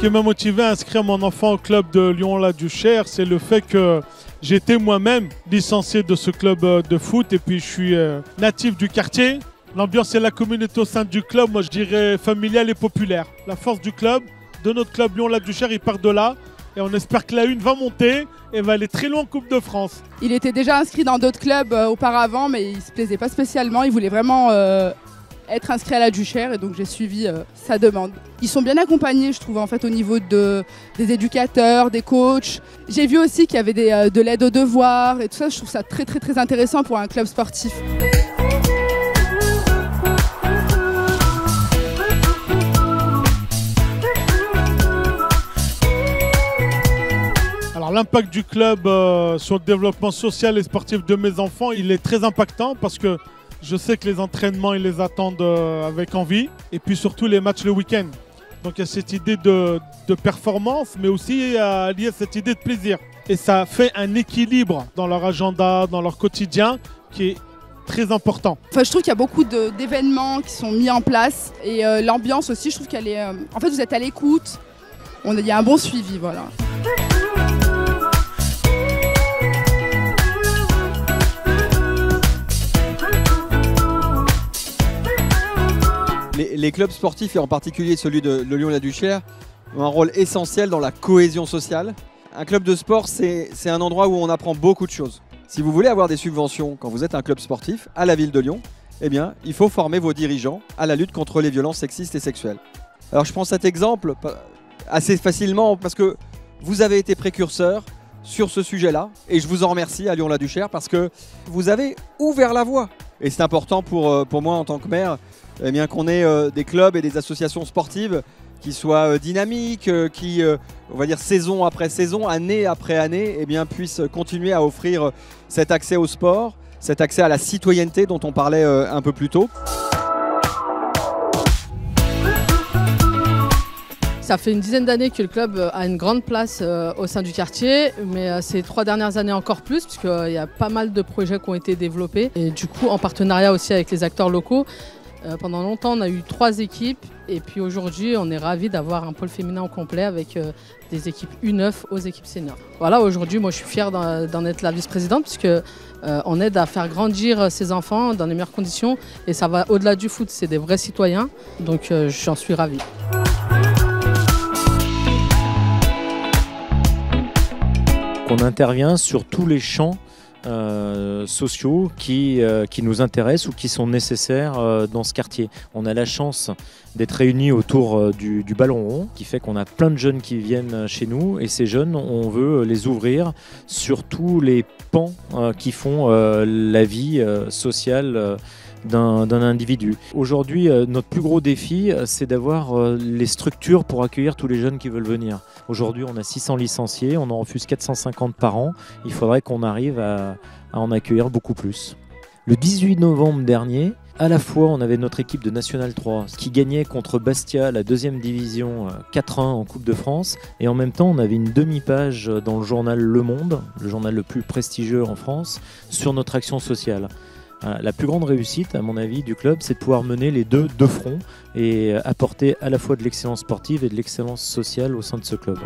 qui m'a motivé à inscrire mon enfant au club de Lyon-La-Duchère, c'est le fait que j'étais moi-même licencié de ce club de foot et puis je suis natif du quartier. L'ambiance et la communauté au sein du club, moi je dirais familiale et populaire. La force du club, de notre club Lyon-La-Duchère, il part de là. Et on espère que la une va monter et va aller très loin en Coupe de France. Il était déjà inscrit dans d'autres clubs auparavant, mais il ne se plaisait pas spécialement. Il voulait vraiment être inscrit à la Duchère et donc j'ai suivi sa demande. Ils sont bien accompagnés, je trouve, en fait, au niveau des éducateurs, des coachs. J'ai vu aussi qu'il y avait de l'aide aux devoirs et tout ça. Je trouve ça très très très intéressant pour un club sportif. L'impact du club sur le développement social et sportif de mes enfants, il est très impactant parce que je sais que les entraînements, ils les attendent avec envie. Et puis surtout les matchs le week-end. Donc il y a cette idée de performance, mais aussi liée à cette idée de plaisir. Et ça fait un équilibre dans leur agenda, dans leur quotidien, qui est très important. Enfin, je trouve qu'il y a beaucoup d'événements qui sont mis en place. Et l'ambiance aussi, je trouve qu'elle est... en fait, vous êtes à l'écoute. Il y a un bon suivi, voilà. Les clubs sportifs, et en particulier celui de Lyon-La-Duchère, ont un rôle essentiel dans la cohésion sociale. Un club de sport, c'est un endroit où on apprend beaucoup de choses. Si vous voulez avoir des subventions quand vous êtes un club sportif à la ville de Lyon, eh bien, il faut former vos dirigeants à la lutte contre les violences sexistes et sexuelles. Alors je prends cet exemple assez facilement parce que vous avez été précurseur sur ce sujet-là et je vous en remercie à Lyon-La-Duchère parce que vous avez ouvert la voie. Et c'est important pour moi en tant que maire eh bien qu'on ait des clubs et des associations sportives qui soient dynamiques, qui, on va dire saison après saison, année après année, eh bien, puissent continuer à offrir cet accès au sport, cet accès à la citoyenneté dont on parlait un peu plus tôt. Ça fait une dizaine d'années que le club a une grande place au sein du quartier, mais ces 3 dernières années encore plus, puisqu'il y a pas mal de projets qui ont été développés. Et du coup, en partenariat aussi avec les acteurs locaux, pendant longtemps, on a eu 3 équipes. Et puis aujourd'hui, on est ravis d'avoir un pôle féminin au complet avec des équipes U9 aux équipes seniors. Voilà, aujourd'hui, moi, je suis fière d'en être la vice-présidente, puisqu'on aide à faire grandir ces enfants dans les meilleures conditions. Et ça va au-delà du foot, c'est des vrais citoyens. Donc, j'en suis ravie. On intervient sur tous les champs sociaux qui nous intéressent ou qui sont nécessaires dans ce quartier. On a la chance d'être réunis autour du ballon rond, qui fait qu'on a plein de jeunes qui viennent chez nous et ces jeunes, on veut les ouvrir sur tous les pans qui font la vie sociale d'un individu. Aujourd'hui, notre plus gros défi, c'est d'avoir les structures pour accueillir tous les jeunes qui veulent venir. Aujourd'hui, on a 600 licenciés, on en refuse 450 par an. Il faudrait qu'on arrive à en accueillir beaucoup plus. Le 18 novembre dernier, à la fois, on avait notre équipe de National 3 qui gagnait contre Bastia, la 2e division, 4-1 en Coupe de France. Et en même temps, on avait une demi-page dans le journal Le Monde, le journal le plus prestigieux en France, sur notre action sociale. La plus grande réussite, à mon avis, du club, c'est de pouvoir mener les deux de front et apporter à la fois de l'excellence sportive et de l'excellence sociale au sein de ce club.